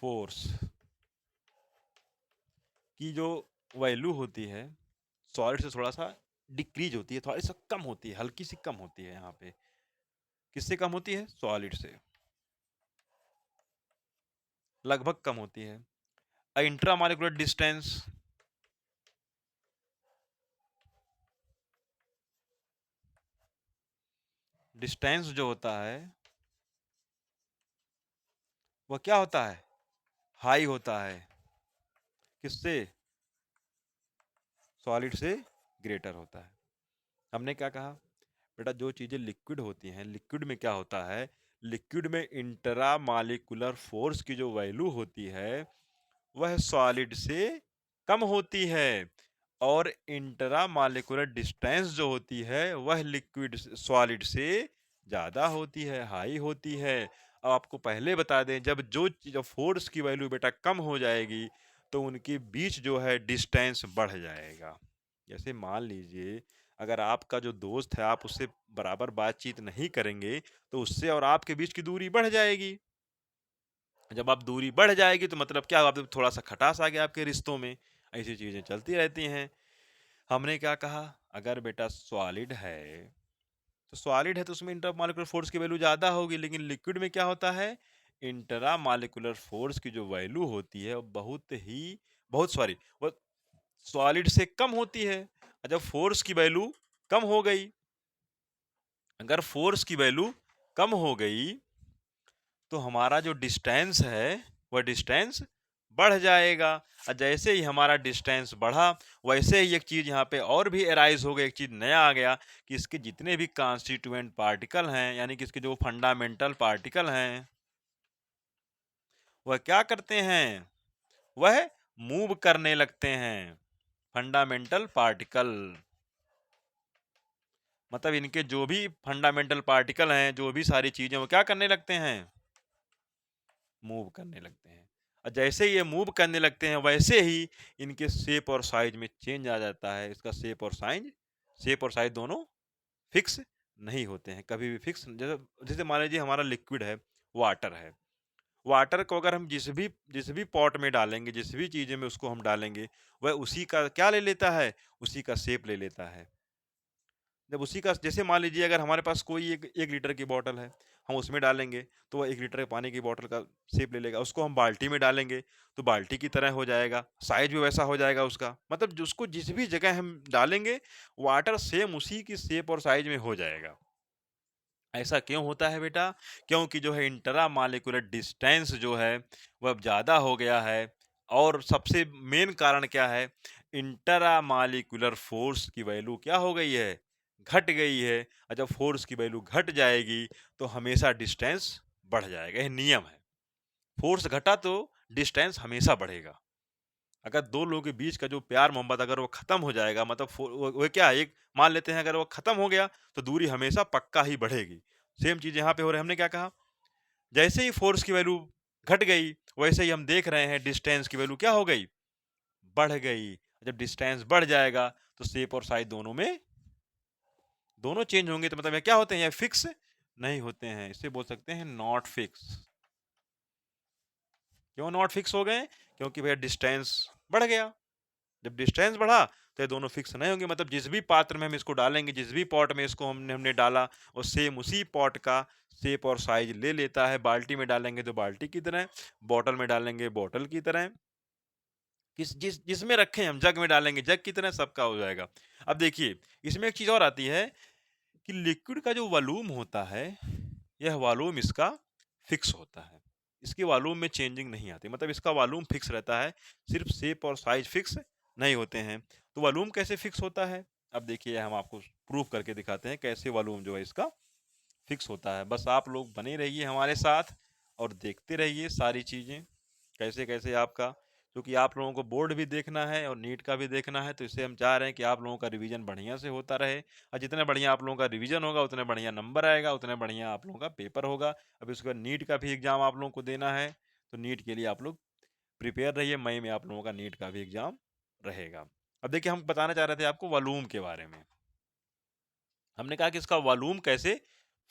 फोर्स की जो वैल्यू होती है सॉलिड से थोड़ा सा डिक्रीज होती है, थोड़ी सा कम होती है, हल्की सी कम होती है। यहाँ पे किससे कम होती है, सॉलिड से लगभग कम होती है। इंट्रामॉलिक्यूलर डिस्टेंस, डिस्टेंस जो होता है वह क्या होता है, हाई होता है। किससे, सॉलिड से ग्रेटर होता है। हमने क्या कहा बेटा, जो चीजें लिक्विड होती हैं, लिक्विड में क्या होता है, लिक्विड में इंट्रा मॉलिक्यूलर फोर्स की जो वैल्यू होती है वह सॉलिड से कम होती है, और इंट्रा मॉलिक्यूलर डिस्टेंस जो होती है वह लिक्विड सॉलिड से ज्यादा होती है, हाई होती है। अब आपको पहले बता दें, जब फोर्स की वैल्यू बेटा कम हो जाएगी तो उनके बीच जो है डिस्टेंस बढ़ जाएगा। जैसे मान लीजिए अगर आपका जो दोस्त है, आप उससे बराबर बातचीत नहीं करेंगे तो उससे और आपके बीच की दूरी बढ़ जाएगी। जब आप दूरी बढ़ जाएगी तो मतलब क्या, आप थोड़ा सा खटास आ गया आपके रिश्तों में। ऐसी चीजें चलती रहती हैं। हमने क्या कहा, अगर बेटा सॉलिड है तो सॉलिड है तो उसमें इंटरमॉलिक्यूलर फोर्स की वैल्यू ज्यादा होगी। लेकिन लिक्विड में क्या होता है, इंट्रा मॉलिक्यूलर फोर्स की जो वैल्यू होती है वो बहुत ही, बहुत सॉरी, वो सॉलिड से कम होती है। जब फोर्स की वैल्यू कम हो गई, अगर फोर्स की वैल्यू कम हो गई तो हमारा जो डिस्टेंस है वह डिस्टेंस बढ़ जाएगा। और जैसे ही हमारा डिस्टेंस बढ़ा वैसे ही एक चीज यहाँ पे और भी एराइज हो गई, एक चीज नया आ गया कि इसके जितने भी कॉन्स्टिट्यूएंट पार्टिकल हैं, यानी कि इसके जो फंडामेंटल पार्टिकल हैं, वह क्या करते हैं, वह मूव करने लगते हैं। फंडामेंटल पार्टिकल मतलब इनके जो भी फंडामेंटल पार्टिकल हैं, जो भी सारी चीजें, वो क्या करने लगते हैं, मूव करने लगते हैं। और जैसे ये मूव करने लगते हैं वैसे ही इनके शेप और साइज में चेंज आ जाता है। इसका शेप और साइज दोनों फिक्स नहीं होते हैं, कभी भी फिक्स। जैसे जैसे मान लीजिए हमारा लिक्विड है, वाटर है। वाटर को अगर हम जिस भी पॉट में डालेंगे, जिस भी चीज़ में उसको हम डालेंगे, वह उसी का क्या ले लेता है, उसी का शेप ले लेता है। जब उसी का, जैसे मान लीजिए अगर हमारे पास कोई एक लीटर की बॉटल है, हम उसमें डालेंगे तो वह 1 लीटर पानी की बॉटल का शेप ले लेगा। उसको हम बाल्टी में डालेंगे तो बाल्टी की तरह हो जाएगा, साइज भी वैसा हो जाएगा उसका। मतलब उसको जिस भी जगह हम डालेंगे, वाटर सेम उसी की शेप और साइज में हो जाएगा। ऐसा क्यों होता है बेटा? क्योंकि जो है इंट्रा मालिकुलर डिस्टेंस जो है वह अब ज़्यादा हो गया है। और सबसे मेन कारण क्या है, इंट्रा मालिकुलर फोर्स की वैल्यू क्या हो गई है, घट गई है। और जब फोर्स की वैल्यू घट जाएगी तो हमेशा डिस्टेंस बढ़ जाएगा, यह नियम है। फोर्स घटा तो डिस्टेंस हमेशा बढ़ेगा। अगर दो लोगों के बीच का जो प्यार मोहब्बत अगर वो खत्म हो जाएगा, मतलब वो क्या है, एक मान लेते हैं अगर वो खत्म हो गया तो दूरी हमेशा पक्का ही बढ़ेगी। सेम चीज यहाँ पे हो रही है। हमने क्या कहा, जैसे ही फोर्स की वैल्यू घट गई वैसे ही हम देख रहे हैं डिस्टेंस की वैल्यू क्या हो गई, बढ़ गई। जब डिस्टेंस बढ़ जाएगा तो शेप और साइज दोनों चेंज होंगे। तो मतलब ये क्या होते हैं, ये फिक्स नहीं होते हैं। इसे बोल सकते हैं नॉट फिक्स। क्यों नॉट फिक्स हो गए? क्योंकि भैया डिस्टेंस बढ़ गया। जब डिस्टेंस बढ़ा तो ये दोनों फिक्स नहीं होंगे। मतलब जिस भी पात्र में हम इसको डालेंगे, जिस भी पॉट में इसको हमने डाला, वो सेम उसी पॉट का शेप और साइज ले लेता है। बाल्टी में डालेंगे तो बाल्टी की तरह, बॉटल में डालेंगे बॉटल की तरह, जिसमें रखें हम, जग में डालेंगे जग की तरह, सबका हो जाएगा। अब देखिए इसमें एक चीज और आती है कि लिक्विड का जो वॉल्यूम होता है, यह वॉल्यूम इसका फिक्स होता है। इसके वॉल्यूम में चेंजिंग नहीं आती, मतलब इसका वॉल्यूम फिक्स रहता है, सिर्फ शेप और साइज फिक्स नहीं होते हैं। तो वॉल्यूम कैसे फिक्स होता है? अब देखिए हम आपको प्रूफ करके दिखाते हैं कैसे वॉल्यूम जो है इसका फिक्स होता है। बस आप लोग बने रहिए हमारे साथ और देखते रहिए सारी चीज़ें कैसे कैसे आपका, क्योंकि आप लोगों को बोर्ड भी देखना है और नीट का भी देखना है। तो इससे हम चाह रहे हैं कि आप लोगों का रिवीजन बढ़िया से होता रहे। और जितना बढ़िया आप लोगों का रिवीजन होगा उतने बढ़िया नंबर आएगा, उतने बढ़िया आप लोगों का पेपर होगा। अब इसके बाद नीट का भी एग्ज़ाम आप लोगों को देना है, तो नीट के लिए आप लोग प्रिपेयर रहिए। मई में आप लोगों का नीट का भी एग्ज़ाम रहेगा। अब देखिए हम बताना चाह रहे थे आपको वॉल्यूम के बारे में। हमने कहा कि इसका वॉल्यूम कैसे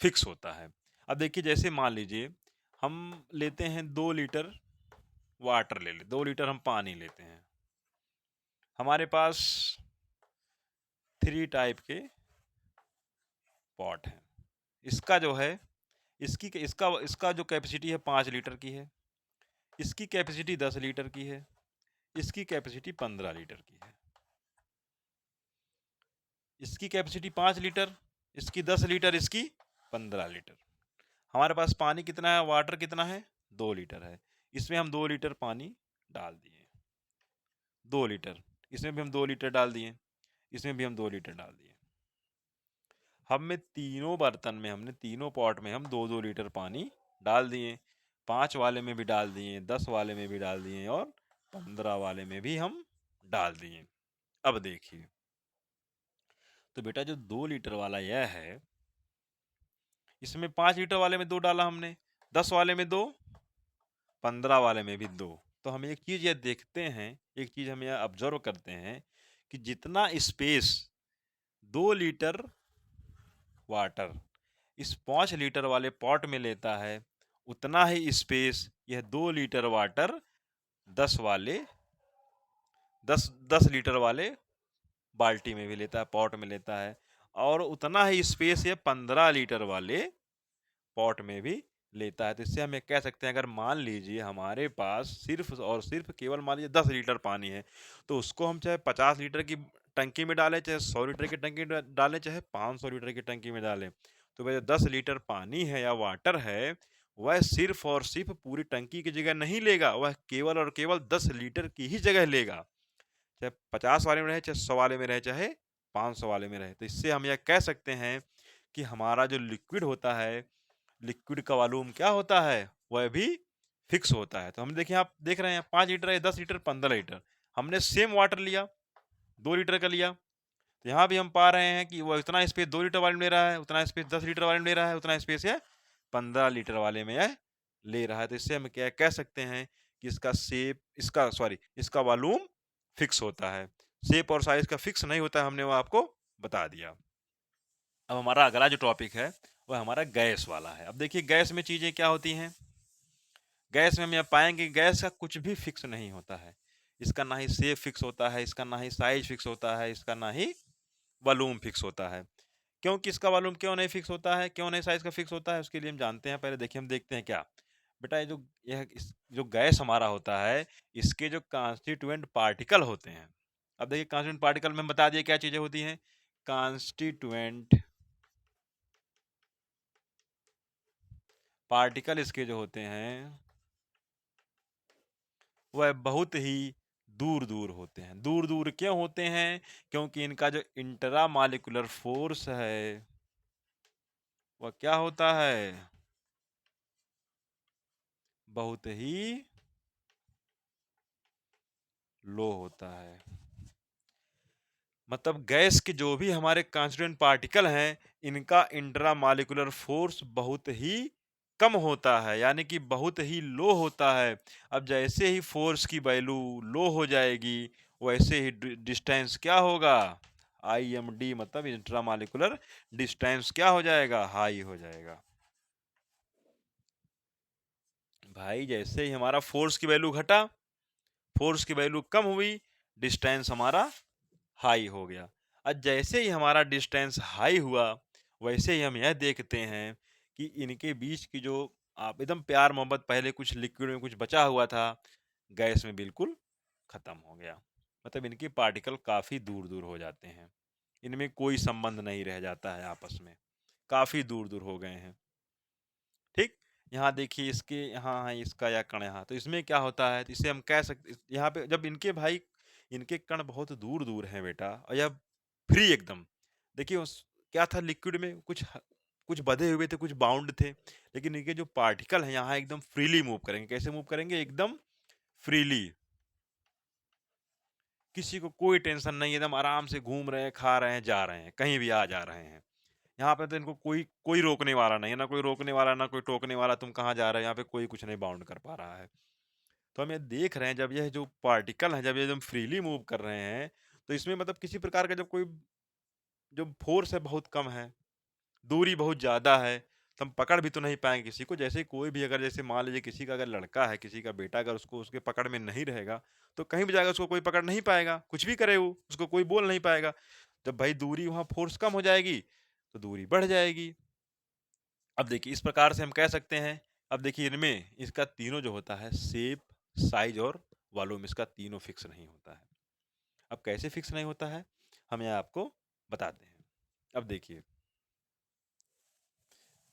फिक्स होता है। अब देखिए जैसे मान लीजिए हम लेते हैं 2 लीटर वाटर, ले ले 2 लीटर हम पानी लेते हैं। हमारे पास 3 टाइप के पॉट हैं। इसका जो है, इसका जो कैपेसिटी है 5 लीटर की है, इसकी कैपेसिटी 10 लीटर की है, इसकी कैपेसिटी 15 लीटर की है। इसकी कैपेसिटी 5 लीटर, इसकी 10 लीटर, इसकी 15 लीटर। हमारे पास पानी कितना है, वाटर कितना है, 2 लीटर है। इसमें हम 2 लीटर पानी डाल दिए, 2 लीटर। इसमें भी हम 2 लीटर डाल दिए, इसमें भी हम 2 लीटर डाल दिए। हमने तीनों बर्तन में, हमने तीनों पॉट में हम 2-2 लीटर पानी डाल दिए। 5 वाले में भी डाल दिए, 10 वाले में भी डाल दिए और 15 वाले में भी हम डाल दिए। अब देखिए तो बेटा जो 2 लीटर वाला यह है, इसमें 5 लीटर वाले में 2 डाला हमने, 10 वाले में 2, 15 वाले में भी 2। तो हम एक चीज यह देखते हैं, एक चीज हम यह ऑब्जर्व करते हैं कि जितना स्पेस 2 लीटर वाटर इस 5 लीटर वाले पॉट में लेता है, उतना ही स्पेस यह 2 लीटर वाटर 10 वाले 10 लीटर वाले बाल्टी में भी लेता है, पॉट में लेता है। और उतना ही स्पेस ये 15 लीटर वाले पॉट में भी लेता है। तो इससे हम ये कह सकते हैं, अगर मान लीजिए हमारे पास सिर्फ और सिर्फ केवल मान लीजिए 10 लीटर पानी है, तो उसको हम चाहे 50 लीटर की टंकी में डालें, चाहे 100 लीटर की टंकी में डालें, चाहे 500 लीटर की टंकी में डालें, तो वह जो 10 लीटर पानी है या वाटर है, वह सिर्फ और सिर्फ पूरी टंकी की जगह नहीं लेगा, वह केवल और केवल 10 लीटर की ही जगह लेगा। चाहे 50 वाले में रहे, चाहे 100 वाले में रहे, चाहे 500 वाले में रहे। तो इससे हम यह कह सकते हैं कि हमारा जो लिक्विड होता है, लिक्विड का वॉल्यूम क्या होता है, वह भी फिक्स होता है। तो हम देखिए, आप देख रहे हैं 5 लीटर या 10 लीटर 15 लीटर, हमने सेम वाटर लिया, 2 लीटर का लिया, तो यहाँ भी हम पा रहे हैं कि वो इतना स्पेस 2 लीटर वाले में ले रहा है, उतना स्पेस 10 लीटर वाले में ले रहा है, उतना स्पेस है 15 लीटर वाले में यह ले रहा है। तो इससे हम क्या कह सकते हैं कि इसका शेप, इसका सॉरी इसका वॉल्यूम फिक्स होता है। शेप और साइज का फिक्स नहीं होता है, हमने वो आपको बता दिया। अब हमारा अगला जो टॉपिक है वह हमारा गैस वाला है। अब देखिए गैस में चीजें क्या होती हैं। गैस में हम यह पाएंगे गैस का कुछ भी फिक्स नहीं होता है। इसका ना ही शेप फिक्स होता है, इसका ना ही साइज फिक्स होता है, इसका ना ही वॉल्यूम फिक्स होता है। क्योंकि इसका वॉल्यूम क्यों नहीं फिक्स होता है, क्यों नहीं साइज का फिक्स होता है, उसके लिए हम जानते हैं। पहले देखिए, हम देखते हैं क्या बेटा, ये जो जो गैस हमारा होता है, इसके जो कॉन्स्टिट्यूएंट पार्टिकल होते हैं। अब देखिए कॉन्स्टिट्यूएंट पार्टिकल में हम बता दिए क्या चीजें होती हैं। कॉन्स्टिट्यूएंट पार्टिकल इसके जो होते हैं वह बहुत ही दूर दूर होते हैं। दूर दूर क्यों होते हैं? क्योंकि इनका जो इंट्रा मॉलिक्यूलर फोर्स है वह क्या होता है, बहुत ही लो होता है। मतलब गैस के जो भी हमारे कॉन्स्टिट्यूएंट पार्टिकल हैं, इनका इंट्रा मॉलिक्यूलर फोर्स बहुत ही कम होता है, यानी कि बहुत ही लो होता है। अब जैसे ही फोर्स की वैल्यू लो हो जाएगी, वैसे ही डिस्टेंस क्या होगा, IMD, मतलब इंट्रा मॉलिक्यूलर डिस्टेंस क्या हो जाएगा, हाई हो जाएगा। भाई जैसे ही हमारा फोर्स की वैल्यू घटा, फोर्स की वैल्यू कम हुई, डिस्टेंस हमारा हाई हो गया। अब जैसे ही हमारा डिस्टेंस हाई हुआ, वैसे ही हम यह देखते हैं कि इनके बीच की जो आप एकदम प्यार मोहब्बत पहले कुछ लिक्विड में कुछ बचा हुआ था, गैस में बिल्कुल खत्म हो गया। मतलब इनके पार्टिकल काफी दूर दूर हो जाते हैं, इनमें कोई संबंध नहीं रह जाता है आपस में, काफी दूर दूर हो गए हैं। ठीक, यहाँ देखिए इसके यहाँ है इसका या कण यहाँ, तो इसमें क्या होता है, तो इसे हम कह सकते, यहाँ पे जब इनके भाई इनके कण बहुत दूर दूर हैं बेटा, और यह फ्री एकदम, देखिए उस क्या था, लिक्विड में कुछ बधे हुए थे, कुछ बाउंड थे, लेकिन इनके जो पार्टिकल हैं यहाँ एकदम फ्रीली मूव करेंगे। कैसे मूव करेंगे, एकदम फ्रीली, किसी को कोई टेंशन नहीं, एकदम आराम से घूम रहे हैं, खा रहे हैं, जा रहे हैं, कहीं भी आ जा रहे हैं। यहाँ पे तो इनको कोई कोई रोकने वाला नहीं है, ना कोई रोकने वाला, ना कोई टोकने वाला, तुम कहाँ जा रहे हो, यहाँ पे कोई कुछ नहीं बाउंड कर पा रहा है। तो हम ये देख रहे हैं, जब यह जो पार्टिकल है, जब ये एकदम फ्रीली मूव कर रहे हैं, तो इसमें मतलब किसी प्रकार का जब कोई जो फोर्स है बहुत कम है, दूरी बहुत ज़्यादा है, तो हम पकड़ भी तो नहीं पाएंगे किसी को। जैसे कोई भी अगर, जैसे मान लीजिए किसी का अगर लड़का है, किसी का बेटा, अगर उसको उसके पकड़ में नहीं रहेगा, तो कहीं भी जाएगा उसको कोई पकड़ नहीं पाएगा, कुछ भी करे वो उसको कोई बोल नहीं पाएगा। जब भाई दूरी, वहाँ फोर्स कम हो जाएगी, तो दूरी बढ़ जाएगी। अब देखिए इस प्रकार से हम कह सकते हैं। अब देखिए इनमें इसका तीनों जो होता है, शेप, साइज और वॉल्यूम, इसका तीनों फिक्स नहीं होता है। अब कैसे फिक्स नहीं होता है, हम यह आपको बताते हैं। अब देखिए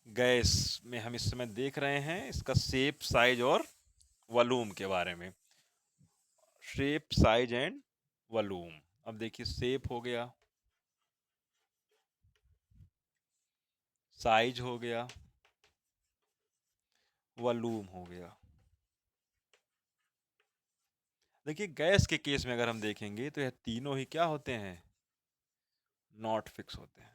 गैस में हम इस समय देख रहे हैं इसका शेप, साइज और वॉल्यूम के बारे में। Shape, size and volume. अब देखिए शेप हो गया, साइज हो गया, वॉल्यूम हो गया। देखिए गैस के केस में अगर हम देखेंगे, तो यह तीनों ही क्या होते हैं, नॉट फिक्स होते हैं।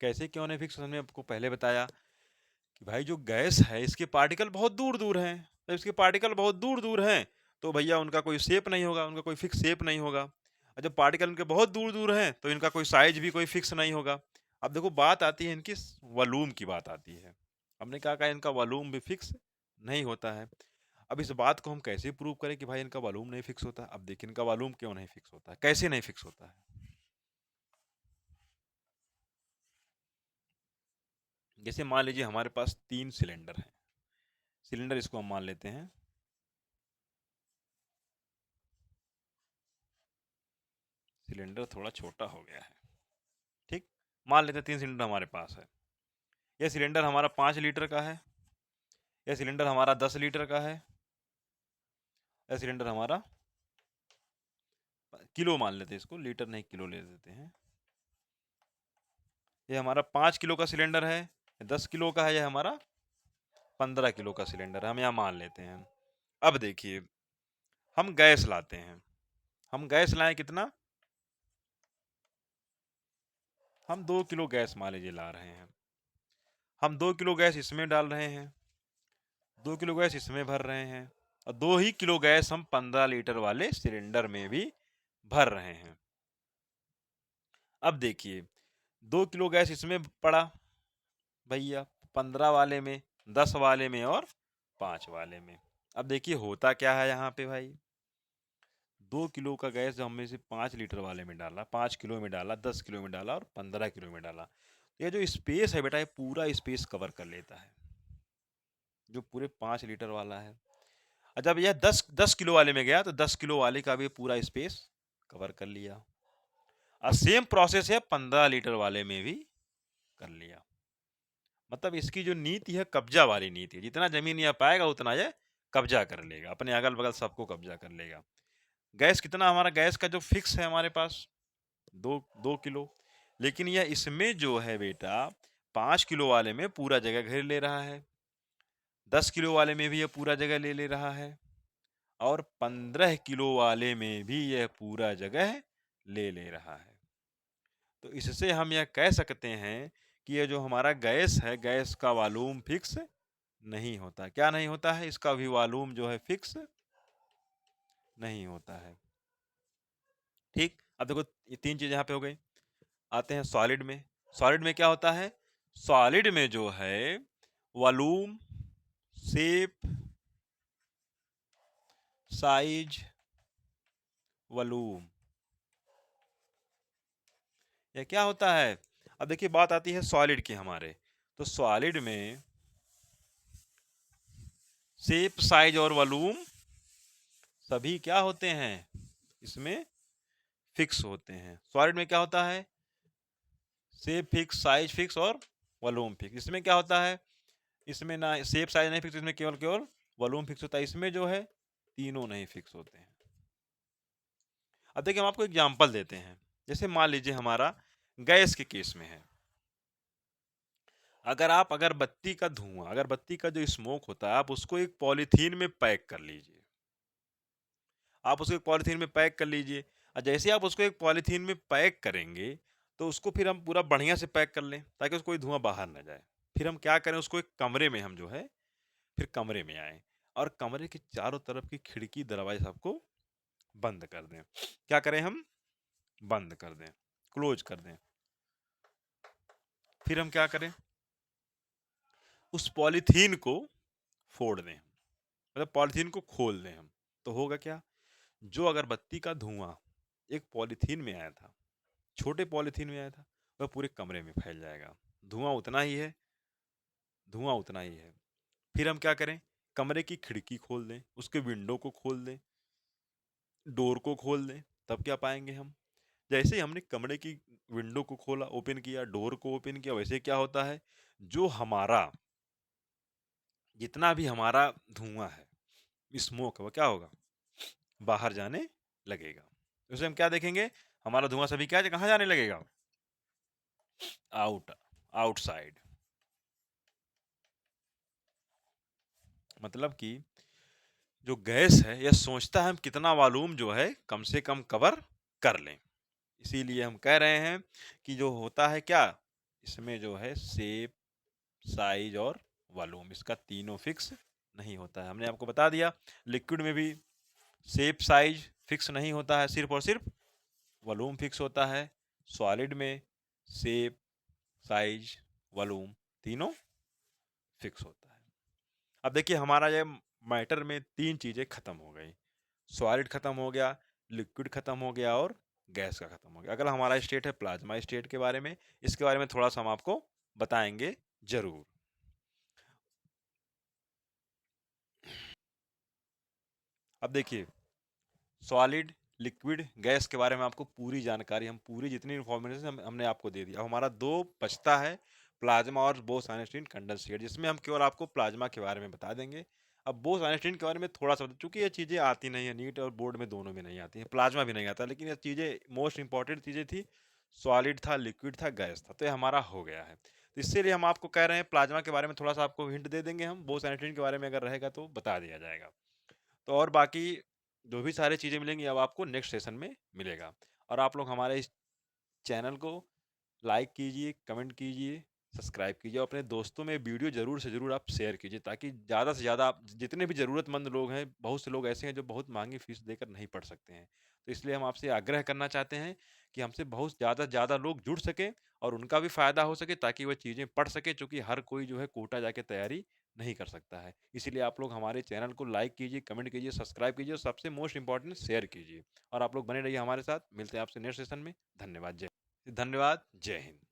कैसे क्यों नहीं फिक्स, हमने आपको पहले बताया कि भाई जो गैस है इसके पार्टिकल बहुत दूर दूर हैं। जब इसके पार्टिकल बहुत दूर दूर हैं, तो भैया उनका कोई शेप नहीं होगा, उनका कोई फिक्स शेप नहीं होगा। और जब पार्टिकल उनके बहुत दूर दूर हैं, तो इनका कोई साइज भी कोई फिक्स नहीं होगा। अब देखो बात आती है इनकी वॉल्यूम की, बात आती है। हमने क्या कहा, इनका वॉल्यूम भी फिक्स नहीं होता है। अब इस बात को हम कैसे प्रूव करें कि भाई इनका वॉल्यूम नहीं फिक्स होता। अब देखिए इनका वॉल्यूम क्यों नहीं फिक्स होता है, कैसे नहीं फिक्स होता है। जैसे मान लीजिए हमारे पास 3 सिलेंडर हैं। सिलेंडर इसको हम मान लेते हैं। सिलेंडर थोड़ा छोटा हो गया है, ठीक। मान लेते हैं 3 सिलेंडर हमारे पास है। यह सिलेंडर हमारा 5 लीटर का है, यह सिलेंडर हमारा 10 लीटर का है, यह सिलेंडर हमारा किलो मान लेते हैं, इसको लीटर नहीं किलो ले लेते हैं। ये हमारा 5 किलो का सिलेंडर है, 10 किलो का है, यह हमारा 15 किलो का सिलेंडर है, हम यहाँ मान लेते हैं। अब देखिए हम गैस लाते हैं। हम गैस लाएं कितना? हम 2 किलो गैस मान लीजिए ला रहे हैं। हम 2 किलो गैस इसमें डाल रहे हैं, 2 किलो गैस इसमें भर रहे हैं, और 2 ही किलो गैस हम 15 लीटर वाले सिलेंडर में भी भर रहे हैं। अब देखिए 2 किलो गैस इसमें पड़ा भैया, 15 वाले में, 10 वाले में और 5 वाले में। अब देखिए होता क्या है यहाँ पे भाई, 2 किलो का गैस जो हमने से 5 लीटर वाले में डाला, 5 किलो में डाला, 10 किलो में डाला और 15 किलो में डाला, ये जो स्पेस है बेटा, ये पूरा स्पेस कवर कर लेता है, जो पूरे 5 लीटर वाला है। और जब यह 10 किलो वाले में गया तो 10 किलो वाले का भी पूरा स्पेस कवर कर लिया। और सेम प्रोसेस है 15 लीटर वाले में भी कर लिया। मतलब इसकी जो नीति है कब्जा वाली नीति है, जितना जमीन यह पाएगा उतना यह कब्जा कर लेगा, अपने अगल बगल सबको कब्जा कर लेगा। गैस कितना, हमारा गैस का जो फिक्स है हमारे पास 2 किलो, लेकिन यह इसमें जो है बेटा 5 किलो वाले में पूरा जगह घेर ले रहा है, 10 किलो वाले में भी यह पूरा जगह ले ले रहा है, और 15 किलो वाले में भी यह पूरा जगह ले ले रहा है। तो इससे हम यह कह सकते हैं कि यह जो हमारा गैस है, गैस का वॉल्यूम फिक्स नहीं होता। क्या नहीं होता है? इसका भी वॉल्यूम जो है फिक्स नहीं होता है, ठीक। अब देखो ये 3 चीज यहाँ पे हो गई। आते हैं सॉलिड में। सॉलिड में क्या होता है? सॉलिड में जो है वॉल्यूम, शेप, साइज, वॉल्यूम, यह क्या होता है? अब देखिए बात आती है सॉलिड की हमारे, तो सॉलिड में शेप, साइज और वॉल्यूम सभी क्या होते हैं? इसमें फिक्स होते हैं। सॉलिड में क्या होता है? शेप फिक्स, साइज फिक्स और वॉल्यूम फिक्स। इसमें क्या होता है? इसमें ना शेप साइज नहीं फिक्स, इसमें केवल केवल वॉल्यूम फिक्स होता है। इसमें जो है तीनों नहीं फिक्स होते हैं। अब देखिए हम आपको एग्जांपल देते हैं। जैसे मान लीजिए हमारा गैस के केस में है, अगर आप अगरबत्ती का धुआं, अगरबत्ती का जो स्मोक होता है, आप उसको एक पॉलीथीन में पैक कर लीजिए। आप उसको एक पॉलीथीन में पैक कर लीजिए, और जैसे आप उसको एक पॉलीथीन में पैक करेंगे तो उसको फिर हम पूरा बढ़िया से पैक कर लें ताकि उसको कोई धुआं बाहर ना जाए। फिर हम क्या करें, उसको एक कमरे में हम जो है फिर कमरे में आए, और कमरे के चारों तरफ की खिड़की दरवाजे सबको बंद कर दें। क्या करें हम? बंद कर दें, क्लोज कर दें। फिर हम क्या करें? उस पॉलीथीन को फोड़ दें, मतलब पॉलीथीन को खोल दें हम। तो होगा क्या? जो अगरबत्ती का धुआं एक पॉलीथीन में आया था, छोटे पॉलीथीन में आया था, वह पूरे कमरे में फैल जाएगा। धुआं उतना ही है, धुआं उतना ही है। फिर हम क्या करें? कमरे की खिड़की खोल दें, उसके विंडो को खोल दें, डोर को खोल दें। तब क्या पाएंगे हम? जैसे ही हमने कमरे की विंडो को खोला, ओपन किया, डोर को ओपन किया, वैसे क्या होता है, जो हमारा जितना भी हमारा धुआं है, स्मोक है, वो क्या होगा? बाहर जाने लगेगा। उसे हम क्या देखेंगे? हमारा धुआं सभी क्या कहाँ जाने लगेगा? आउटसाइड। मतलब कि जो गैस है यह सोचता है हम कितना वॉल्यूम जो है कम से कम कवर कर लें। इसीलिए हम कह रहे हैं कि जो होता है क्या, इसमें जो है शेप, साइज और वॉल्यूम, इसका तीनों फिक्स नहीं होता है। हमने आपको बता दिया लिक्विड में भी शेप साइज फिक्स नहीं होता है, सिर्फ और सिर्फ वॉल्यूम फिक्स होता है। सॉलिड में शेप, साइज, वॉल्यूम तीनों फिक्स होता है। अब देखिए हमारा ये मैटर में 3 चीजें खत्म हो गई। सॉलिड खत्म हो गया, लिक्विड खत्म हो गया और गैस का खत्म हो गया। अगला हमारा स्टेट है प्लाज्मा स्टेट के बारे में। इसके बारे में थोड़ा सा हम आपको बताएंगे ज़रूर। अब देखिए, सॉलिड, लिक्विड, गैस के बारे में आपको पूरी जानकारी, हम पूरी जितनी इन्फॉर्मेशन हमने आपको दे दी। अब हमारा 2 बचता है, प्लाज़्मा और बोस-आइंस्टीन कंडेंसेट, जिसमें हम केवल आपको प्लाज़्मा के बारे में बता देंगे। अब बोस-आइंस्टीन के बारे में थोड़ा-सा, चूँकि ये चीज़ें आती नहीं है, नीट और बोर्ड में दोनों में नहीं आती हैं, प्लाज़्मा भी नहीं आता, लेकिन ये चीज़ें मोस्ट इम्पोर्टेंट चीज़ें थी, सॉलिड था, लिक्विड था, गैस था, तो ये हमारा हो गया है। तो इसीलिए हम आपको कह रहे हैं प्लाज़्मा के बारे में थोड़ा-सा आपको हिंट दे देंगे हम, बोस-आइंस्टीन के बारे में अगर रहेगा तो बता दिया जाएगा। तो और बाकी जो भी सारी चीज़ें मिलेंगी अब आपको नेक्स्ट सेशन में मिलेगा। और आप लोग हमारे इस चैनल को लाइक कीजिए, कमेंट कीजिए, सब्सक्राइब कीजिए और अपने दोस्तों में वीडियो ज़रूर से ज़रूर आप शेयर कीजिए, ताकि ज़्यादा से ज़्यादा आप जितने भी ज़रूरतमंद लोग हैं, बहुत से लोग ऐसे हैं जो बहुत महँगी फ़ीस देकर नहीं पढ़ सकते हैं। तो इसलिए हम आपसे आग्रह करना चाहते हैं कि हमसे बहुत ज़्यादा से ज़्यादा लोग जुड़ सकें और उनका भी फ़ायदा हो सके, ताकि वो चीज़ें पढ़ सकें, चूँकि हर कोई जो है कोटा जाके तैयारी नहीं कर सकता है। इसीलिए आप लोग हमारे चैनल को लाइक कीजिए, कमेंट कीजिए, सब्सक्राइब कीजिए और सबसे मोस्ट इम्पोर्टेंट शेयर कीजिए। और आप लोग बने रहिए हमारे साथ। मिलते हैं आपसे नेक्स्ट सेशन में। धन्यवाद। जय हिंद।